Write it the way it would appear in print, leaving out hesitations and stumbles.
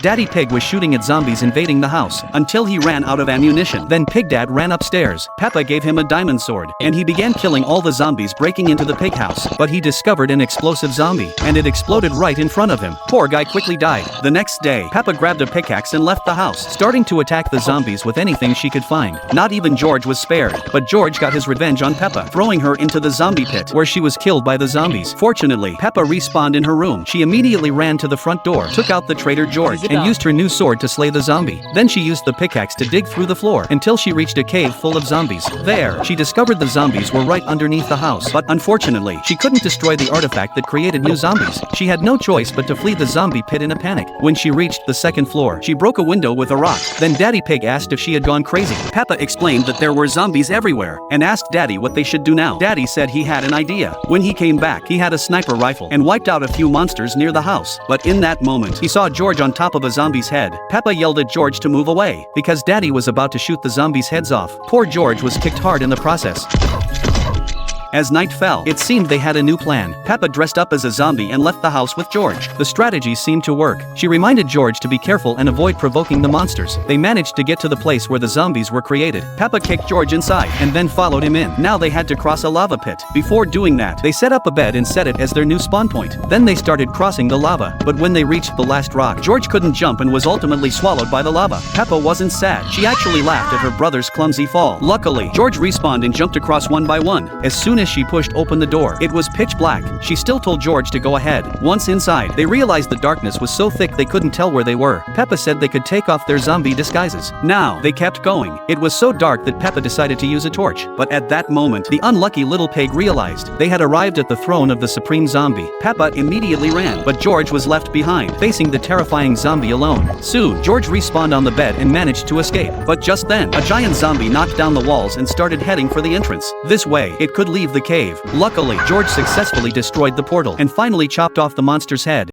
Daddy Pig was shooting at zombies invading the house, until he ran out of ammunition. Then Pigdad ran upstairs. Peppa gave him a diamond sword, and he began killing all the zombies breaking into the pig house. But he discovered an explosive zombie, and it exploded right in front of him. Poor guy quickly died. The next day, Peppa grabbed a pickaxe and left the house, starting to attack the zombies with anything she could find. Not even George was spared, but George got his revenge on Peppa, throwing her into the zombie pit, where she was killed by the zombies. Fortunately, Peppa respawned in her room. She immediately ran to the front door, took out the traitor George, and used her new sword to slay the zombie. Then she used the pickaxe to dig through the floor until she reached a cave full of zombies. There, she discovered the zombies were right underneath the house, but unfortunately, she couldn't destroy the artifact that created new zombies. She had no choice but to flee the zombie pit in a panic. When she reached the second floor, she broke a window with a rock. Then Daddy Pig asked if she had gone crazy. Peppa explained that there were zombies everywhere, and asked Daddy what they should do now. Daddy said he had an idea. When he came back, he had a sniper rifle and wiped out a few monsters near the house. But in that moment, he saw George on top of a zombie's head. Peppa yelled at George to move away, because Daddy was about to shoot the zombies' heads off. Poor George was kicked hard in the process. As night fell, it seemed they had a new plan. Peppa dressed up as a zombie and left the house with George. The strategy seemed to work. She reminded George to be careful and avoid provoking the monsters. They managed to get to the place where the zombies were created. Peppa kicked George inside and then followed him in. Now they had to cross a lava pit. Before doing that, they set up a bed and set it as their new spawn point. Then they started crossing the lava, but when they reached the last rock, George couldn't jump and was ultimately swallowed by the lava. Peppa wasn't sad. She actually laughed at her brother's clumsy fall. Luckily, George respawned and jumped across one by one. As soon as she pushed open the door, it was pitch black. She still told George to go ahead. Once inside, they realized the darkness was so thick they couldn't tell where they were. Peppa said they could take off their zombie disguises. Now, they kept going. It was so dark that Peppa decided to use a torch. But at that moment, the unlucky little pig realized they had arrived at the throne of the supreme zombie. Peppa immediately ran, but George was left behind, facing the terrifying zombie alone. Soon, George respawned on the bed and managed to escape. But just then, a giant zombie knocked down the walls and started heading for the entrance. This way, it could leave the cave. Luckily, George successfully destroyed the portal and finally chopped off the monster's head.